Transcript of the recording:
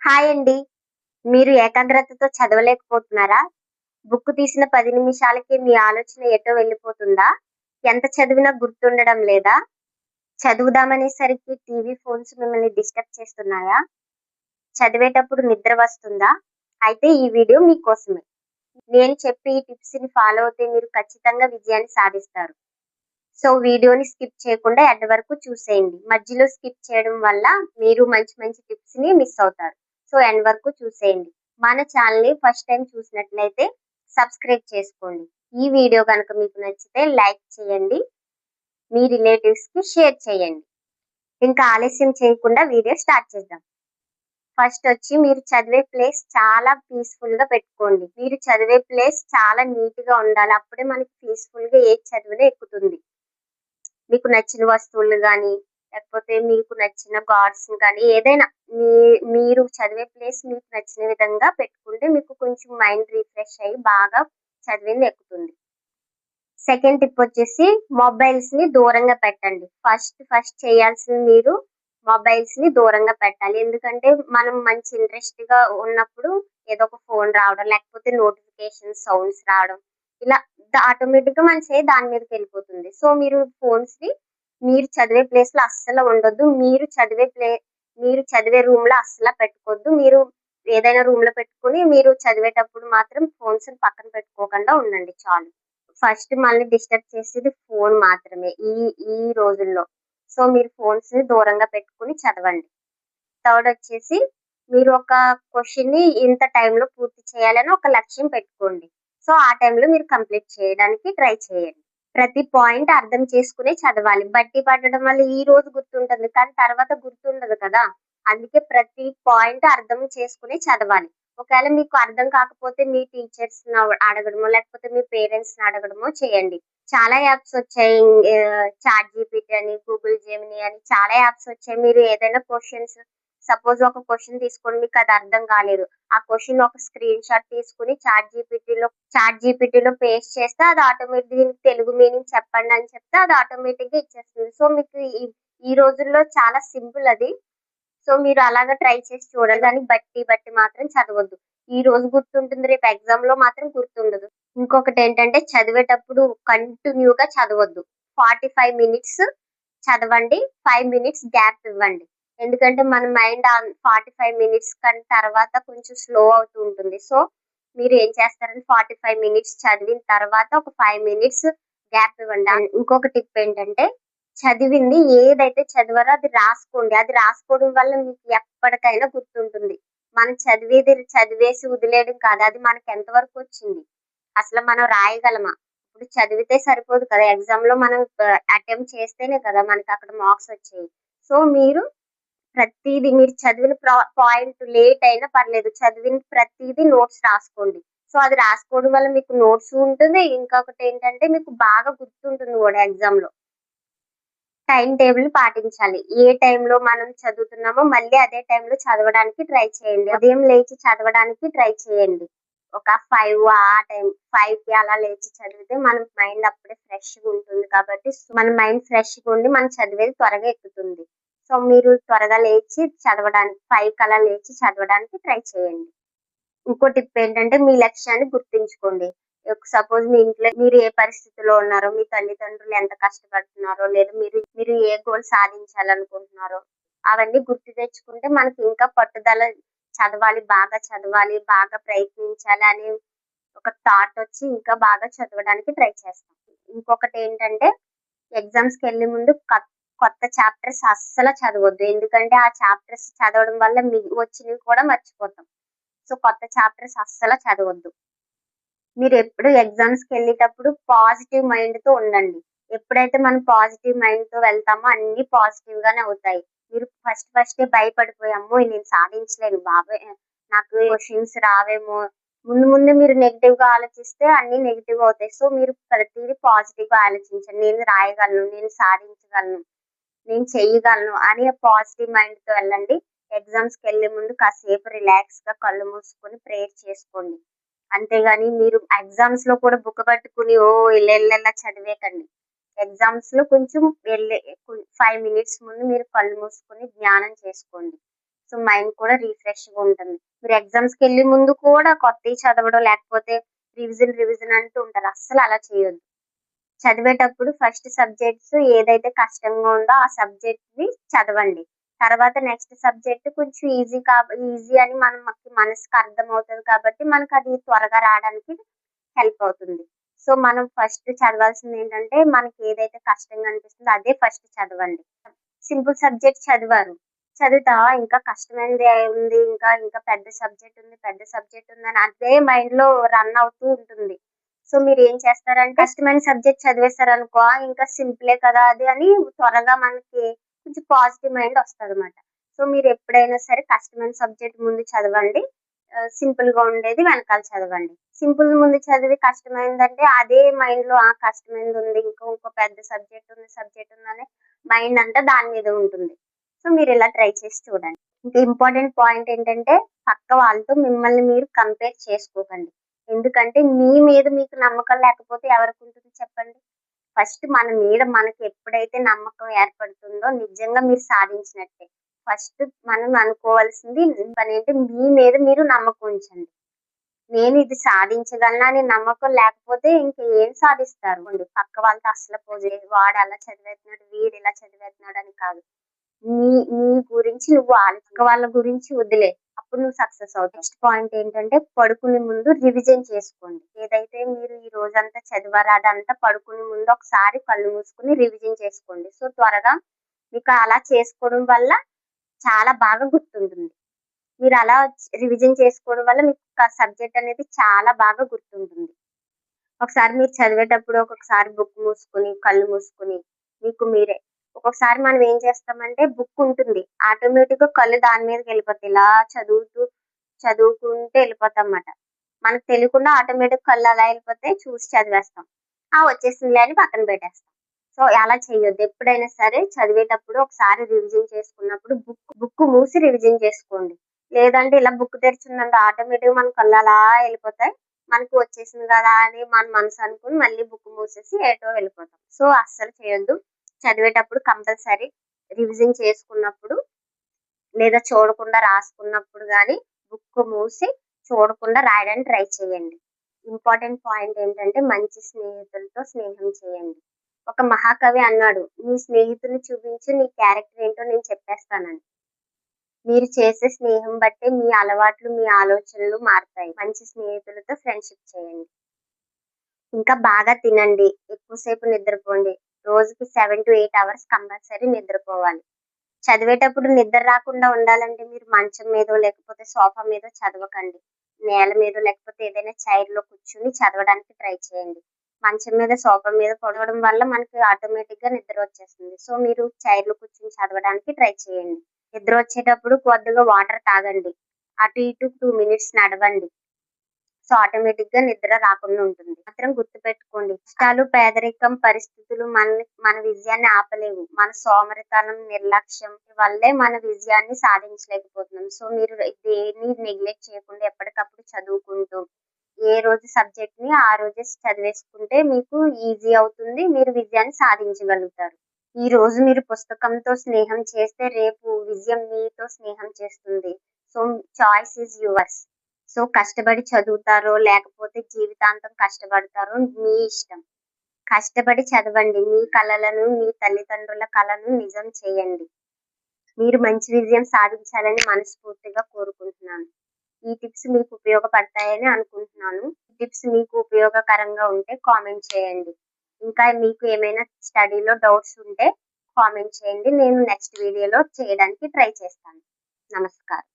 Hi అండి. మీరు ఏకాగ్రతతో చదవలేకపోతున్నారా? బుక్ తీసిన 10 నిమిషాలకే మీ ఆలోచన ఎటో వెళ్ళిపోతుందా? ఎంత చదివినా గుర్తుండడం లేదా? చదువుదామనేసరికి టీవీ, ఫోన్స్ మిమ్మల్ని డిస్టర్బ్ చేస్తున్నాయా? చదివేటప్పుడు నిద్ర వస్తుందా? అయితే ఈ వీడియో మీకోసమే. నేను చెప్పే ఈ టిప్స్‌ని ఫాలో అవుతే మీరు ఖచ్చితంగా విజయాన్ని సాధిస్తారు. సో, వీడియోని స్కిప్ చేయకుండా ఎండ్ వరకు చూసేయండి. మధ్యలో స్కిప్ చేయడం వల్ల మీరు మంచి మంచి టిప్స్‌ని మిస్ అవుతారు. సో, ఎండ్ వరకు చూసేయండి. మన ఛానెల్‌ని ఫస్ట్ టైమ్ చూసినట్లయితే సబ్స్క్రైబ్ చేసుకోండి. ఈ వీడియో గనుక మీకు నచ్చితే లైక్ చేయండి. మీ రిలేటివ్స్‌కి షేర్ చేయండి. ఇంకా ఆలస్యం చేయకుండా వీడియో స్టార్ట్ చేద్దాం. ఫస్ట్ వచ్చి మీరు చదివే ప్లేస్ చాలా పీస్‌ఫుల్‌గా పెట్టుకోండి. మీరు చదివే ప్లేస్ చాలా నీట్‌గా ఉండాలి. అప్పుడే మనకి పీస్‌ఫుల్‌గా ఏది చదివినా ఎక్కుతుంది. మీకు నచ్చిన వస్తువులు గానీ, లేకపోతే మీకు నచ్చిన గాడ్స్‌ని కానీ ఏదైనా మీ మీరు చదివే ప్లేస్ మీకు నచ్చిన విధంగా పెట్టుకుంటే మీకు కొంచెం మైండ్ రిఫ్రెష్ అయ్యి బాగా చదివింది ఎక్కుతుంది. సెకండ్ టిప్ వచ్చేసి మొబైల్స్‌ని దూరంగా పెట్టండి. ఫస్ట్ చేయాల్సింది మీరు మొబైల్స్‌ని దూరంగా పెట్టాలి. ఎందుకంటే మనం మంచి ఇంట్రెస్ట్‌గా ఉన్నప్పుడు ఏదో ఒక ఫోన్ రావడం, లేకపోతే నోటిఫికేషన్ సౌండ్స్ రావడం ఇలా ఆటోమేటిక్‌గా మన చెయ్యి దాని మీదకెళ్ళిపోతుంది. సో, మీరు ఫోన్స్‌ని మీరు చదివే ప్లేస్‌లో అస్సలు ఉండొద్దు. మీరు చదివే రూమ్‌లో అస్సల పెట్టుకోవద్దు. మీరు ఏదైనా రూమ్‌లో పెట్టుకొని మీరు చదివేటప్పుడు మాత్రం ఫోన్స్‌ని పక్కన పెట్టుకోకుండా ఉండండి చాలు. ఫస్ట్ మనల్ని డిస్టర్బ్ చేసేది ఫోన్ మాత్రమే ఈ ఈ రోజుల్లో. సో, మీరు ఫోన్స్‌ని దూరంగా పెట్టుకొని చదవండి. థర్డ్ వచ్చేసి మీరు ఒక క్వెషన్‌ని ఇంత టైంలో పూర్తి చేయాలని ఒక లక్ష్యం పెట్టుకోండి. సో, ఆ టైంలో మీరు కంప్లీట్ చేయడానికి ట్రై చేయండి. ప్రతి పాయింట్ అర్థం చేసుకునే చదవాలి. బట్టి పట్టడం వల్ల ఈ రోజు గుర్తుంటుంది. కానీ తర్వాత గుర్తుండదు కదా! అందుకే ప్రతి పాయింట్ అర్థం చేసుకుని చదవాలి. ఒకవేళ మీకు అర్థం కాకపోతే మీ టీచర్స్‌ని అడగడమో, లేకపోతే మీ పేరెంట్స్‌ని అడగడమో చేయండి. చాలా యాప్స్ వచ్చాయి. చాట్ జీపీటీ అని, గూగుల్ జెమినీ అని చాలా యాప్స్ వచ్చాయి. మీరు ఏదైనా సపోజ్ ఒక క్వెషన్ తీసుకొని మీకు అది అర్థం కాలేదు. ఆ క్వెషన్ ఒక స్క్రీన్ షాట్ తీసుకొని చాట్ జీపీటీలో పేస్ట్ చేస్తే అది ఆటోమేటిక్ దీనికి తెలుగు మీనింగ్ చెప్పండి అని చెప్తే అది ఆటోమేటిక్‌గా ఇచ్చేస్తుంది. సో, మీకు ఈ ఈ రోజుల్లో చాలా సింపుల్ అది. సో, మీరు అలాగా ట్రై చేసి చూడండి. గాని బట్టి మాత్రం చదవొద్దు. ఈ రోజు గుర్తుంటుంది. రేపు ఎగ్జామ్‌లో మాత్రం గుర్తుండదు. ఇంకొకటేంటంటే చదివేటప్పుడు కంటిన్యూగా చదవొద్దు. 45 మినిట్స్ చదవండి. 5 మినిట్స్ గ్యాప్ ఇవ్వండి. ఎందుకంటే మన మైండ్ 45 మినిట్స్ తర్వాత కొంచెం స్లో అవుతూ ఉంటుంది. సో, మీరు ఏం చేస్తారంటే 45 మినిట్స్ చదివిన తర్వాత ఒక 5 మినిట్స్ గ్యాప్ ఇవ్వండి. ఇంకొక టిప్ ఏంటంటే చదివింది ఏదైతే చదివారో అది రాసుకోండి. అది రాసుకోవడం వల్ల మీకు ఎప్పటికైనా గుర్తుంటుంది. మనం చదివేది చదివేసి వదిలేయడం కాదు. అది మనకి ఎంత వరకొచ్చింది? అసలు మనం రాయగలమా? ఇప్పుడు చదివితే సరిపోదు కదా! ఎగ్జామ్‌లో మనం అటెంప్ట్ చేస్తేనే కదా మనకక్కడ మార్క్స్ వచ్చేయి. సో, మీరు చదివిన పాయింట్ లేట్ అయినా పర్లేదు. చదివిన ప్రతీదీ నోట్స్ రాసుకోండి. సో, అది రాసుకోవడం వల్ల మీకు నోట్స్ ఉంటుంది. ఇంకొకటేంటంటే మీకు బాగా గుర్తుంటుంది గూడా ఎగ్జామ్‌లో. టైమ్ టేబుల్ పాటించాలి. ఏ టైంలో మనం చదువుతున్నామో మళ్ళీ అదే టైంలో చదవడానికి ట్రై చేయండి. ఉదయం లేచి చదవడానికి ట్రై చేయండి. ఒక 5 ఆ టైం 5కి అలా లేచి చదివితే మన మైండ్ అప్పుడే ఫ్రెష్‌గా ఉంటుంది కాబట్టి మన మైండ్ ఫ్రెష్‌గా ఉండి మనం చదివేది త్వరగా ఎక్కుతుంది. సో, మీరు త్వరగా లేచి చదవడానికి 5కి అలా లేచి చదవడానికి ట్రై చేయండి. ఇంకో టిప్ ఏంటంటే మీ లక్ష్యాన్ని గుర్తుంచుకోండి. సపోజ్ మీ ఇంట్లో మీరు ఏ పరిస్థితిలో ఉన్నారో, మీ తల్లిదండ్రులు ఎంత కష్టపడుతున్నారో, లేదా మీరు మీరు ఏ గోల్ సాధించాలనుకుంటున్నారో, అవన్నీ గుర్తు తెచ్చుకుంటే మనకి ఇంకా పట్టుదల చదవాలి, బాగా ప్రయత్నించాలి అనే ఒక థాట్ వచ్చి ఇంకా బాగా చదవడానికి ట్రై చేస్తాం. ఇంకొకటేంటంటే ఎగ్జామ్స్‌కెళ్ళే ముందు కొత్త చాప్టర్స్ అస్సలు చదవొద్దు. ఎందుకంటే ఆ చాప్టర్స్ చదవడం వల్ల వచ్చినవి కూడా మర్చిపోతాం. సో, కొత్త చాప్టర్స్ అస్సల చదవొద్దు. మీరెప్పుడు ఎగ్జామ్స్‌కెళ్ళేటప్పుడు పాజిటివ్ మైండ్‌తో ఉండండి. ఎప్పుడైతే మనం పాజిటివ్ మైండ్‌తో వెళ్తామో అన్నీ పాజిటివ్‌గానే అవుతాయి. మీరు ఫస్టే భయపడిపోయి అమ్మో! నేను సాధించలేను బాబోయ్! నాకు క్వెషన్స్ రావేమో ముందు మీరు నెగెటివ్‌గా ఆలోచిస్తే అన్నీ నెగెటివ్ అవుతాయి. సో, మీరు ప్రతీదీ పాజిటివ్‌గా ఆలోచించండి. నేను రాయగలను, నేను సాధించగలను, నేను చెయ్యగలను అని పాజిటివ్ మైండ్‌తో వెళ్ళండి. ఎగ్జామ్స్‌కెళ్ళే ముందు కాసేపు రిలాక్స్‌గా కళ్ళు మూసుకొని ప్రేయర్ చేసుకోండి. అంతేగాని మీరు ఎగ్జామ్స్‌లో కూడా బుక్ పట్టుకొని ఇల్లెళ్ళలా చదివేయకండి. ఎగ్జామ్స్‌లో కొంచెం 5 మినిట్స్ ముందు మీరు కళ్ళు మూసుకొని ధ్యానం చేసుకోండి. సో మైండ్ కూడా రిఫ్రెష్ గా ఉంటుంది. మీరు ఎగ్జామ్స్ కి వెళ్ళే ముందు కూడా కొత్తవి చదవడం లేకపోతే రివిజన్ అంటూ ఉంటారు. అస్సలు అలా చేయొద్దు. చదివేటప్పుడు ఫస్ట్ సబ్జెక్ట్స్ ఏదైతే కష్టంగా ఉందో ఆ సబ్జెక్ట్ ని చదవండి. తర్వాత నెక్స్ట్ సబ్జెక్ట్ కొంచెం ఈజీ అని మనసుకి అర్థమవుతది కాబట్టి మనకది త్వరగా రావడానికి హెల్ప్ అవుతుంది. సో మనం ఫస్ట్ చదవాల్సిందేంటంటే మనకి ఏదైతే కష్టంగా అనిపిస్తుందో అదే ఫస్ట్ చదవండి. సింపుల్ సబ్జెక్ట్ చదివారు. చదువుతా ఇంకా కష్టమైనది ఉంది. ఇంకా పెద్ద సబ్జెక్ట్ ఉందని అదే మైండ్‌లో రన్ అవుతూ ఉంటుంది. సో మీరేం చేస్తారంటే కష్టమైన సబ్జెక్ట్ చదివేశారనుకో ఇంకా సింపులే కదా అది అని త్వరగా మనకి కొంచెం పాజిటివ్ మైండ్ వస్తదన్నమాట. సో మీరెప్పుడైనా సరే కష్టమైన సబ్జెక్ట్ ముందు చదవండి. సింపుల్‌గా ఉండేది వెనకాల చదవండి. సింపుల్ ముందు చదివి కష్టమైనదంటే అదే మైండ్‌లో కష్టమైనదుంది. ఇంకో పెద్ద సబ్జెక్ట్ ఉందనే మైండ్ అంతా దాని మీద ఉంటుంది. సో మీరిలా ట్రై చేసి చూడండి. ఇంకా ఇంపార్టెంట్ పాయింట్ ఏంటంటే పక్క వాళ్ళతో మిమ్మల్ని మీరు కంపేర్ చేసుకోకండి. ఎందుకంటే మీ మీద మీకు నమ్మకం లేకపోతే ఎవరికుంటుంది చెప్పండి? ఫస్ట్ మన మీద మనకి ఎప్పుడైతే నమ్మకం ఏర్పడుతుందో నిజంగా మీరు సాధించినట్టే. ఫస్ట్ మనం అనుకోవాల్సింది పనేంటి మీ మీద మీరు నమ్మకం ఉంచండి. నేను ఇది సాధించగలను అనే నమ్మకం లేకపోతే ఇంక ఏం సాధిస్తారు? పక్క వాళ్ళతో అస్సలు వాడు అలా చదివేత్తున్నాడు, వీడు ఇలా చదివేత్తున్నాడు అని కాదు. నీ నీ గురించి నువ్వు వాళ్ళ గురించి వదిలేయి. అప్పుడు నువ్వు సక్సెస్ అవుతావు. నెక్స్ట్ పాయింట్ ఏంటంటే పడుకునే ముందు రివిజన్ చేసుకోండి. ఏదైతే మీరు ఈ రోజంతా చదివారో అదంతా పడుకునే ముందు ఒకసారి కళ్ళు మూసుకొని రివిజన్ చేసుకోండి. సో త్వరగా మీకు అలా చేసుకోవడం వల్ల చాలా బాగా గుర్తుంటుంది. మీరు అలా రివిజన్ చేసుకోవడం వల్ల మీకు సబ్జెక్ట్ అనేది చాలా బాగా గుర్తుంటుంది. ఒకసారి మీరు చదివేటప్పుడు ఒక్కొక్కసారి బుక్ మూసుకొని, కళ్ళు మూసుకొని మీకు మీరే ఒక్కొక్కసారి మనం ఏం చేస్తామంటే బుక్ ఉంటుంది. ఆటోమేటిక్‌గా కళ్ళు దాని మీదకెళ్ళిపోతాయి. ఇలా చదువుకుంటూ వెళ్ళిపోతామన్నమాట. మనకు తెలియకుండా ఆటోమేటిక్ కళ్ళు అలా వెళ్ళిపోతాయి. చూసి చదివేస్తాం. వచ్చేసిందిలే అని పక్కన పెట్టేస్తాం. సో అలా చేయొద్దు. ఎప్పుడైనా సరే చదివేటప్పుడు ఒకసారి రివిజన్ చేసుకున్నప్పుడు బుక్ మూసి రివిజన్ చేసుకోండి. లేదంటే ఇలా బుక్ తెరిచుందంటే ఆటోమేటిక్‌గా మన కళ్ళు అలా వెళ్ళిపోతాయి. మనకు వచ్చేసింది కదా అని మన మనసు అనుకుని మళ్ళీ బుక్ మూసేసి ఏటో వెళ్ళిపోతాం. సో అస్సలు చేయొద్దు. చదివేటప్పుడు కంపల్సరీ రివిజన్ చేసుకున్నప్పుడు లేదా చూడకుండా రాసుకున్నప్పుడు గాని బుక్ మూసి చూడకుండా రాయడానికి ట్రై చేయండి. ఇంపార్టెంట్ పాయింట్ ఏంటంటే మంచి స్నేహితులతో స్నేహం చేయండి. ఒక మహాకవి అన్నాడు, "నీ స్నేహితుల్ని చూపించి నీ క్యారెక్టర్ ఏంటో నేను చెప్పేస్తానని." మీరు చేసే స్నేహం బట్టే మీ అలవాట్లు, మీ ఆలోచనలు మారతాయి. మంచి స్నేహితులతో ఫ్రెండ్‌షిప్ చేయండి. ఇంకా బాగా తినండి. ఎక్కువసేపు నిద్రపోండి. రోజుకి 7-8 అవర్స్ కంపల్సరీ నిద్రపోవాలి. చదివేటప్పుడు నిద్ర రాకుండా ఉండాలంటే మీరు మంచం మీదో, లేకపోతే సోఫా మీదో చదవకండి. నేల మీదో లేకపోతే ఏదైనా చైర్‌లో కూర్చొని చదవడానికి ట్రై చేయండి. మంచం మీద, సోఫా మీద పడవడం వల్ల మనకి ఆటోమేటిక్‌గా నిద్ర వచ్చేస్తుంది. సో మీరు చైర్‌లో కూర్చొని చదవడానికి ట్రై చేయండి. నిద్ర వచ్చేటప్పుడు కొద్దిగా వాటర్ తాగండి. అటు ఇటు 2 మినిట్స్ నడవండి. సో ఆటోమేటిక్‌గా నిద్ర రాకుండా ఉంటుంది. మాత్రం గుర్తుపెట్టుకోండి. కష్టాలు, పేదరికం, పరిస్థితులు మన విజయాన్ని ఆపలేవు. మన సోమరితనం, నిర్లక్ష్యం వల్లే మన విజయాన్ని సాధించలేకపోతున్నాం. సో మీరు దేన్ని నెగ్లెక్ట్ చేయకుండా ఎప్పటికప్పుడు చదువుకుంటూ ఏ రోజు సబ్జెక్ట్‌ని ఆ రోజే చదివేసుకుంటే మీకు ఈజీ అవుతుంది. మీరు విజయాన్ని సాధించగలుగుతారు. ఈ రోజు మీరు పుస్తకంతో స్నేహం చేస్తే రేపు విజయం మీతో స్నేహం చేస్తుంది. So choice is yours. So కష్టపడి చదువుతారో లేకపోతే జీవితాంతం కష్టపడతారో మీ ఇష్టం. కష్టపడి చదవండి. మీ కలలను, మీ తల్లిదండ్రుల కలను నిజం చేయండి. మీరు మంచి విజయం సాధించాలని మనస్ఫూర్తిగా కోరుకుంటున్నాను. ఈ టిప్స్ మీకు ఉపయోగపడతాయని అనుకుంటున్నాను. ఈ టిప్స్ మీకు ఉపయోగకరంగా ఉంటే కామెంట్ చేయండి. ఇంకా మీకు ఏమైనా స్టడీలో డౌట్స్ ఉంటే కామెంట్ చేయండి. నేను నెక్స్ట్ వీడియోలో చేయడానికి ట్రై చేస్తాను. నమస్కారం.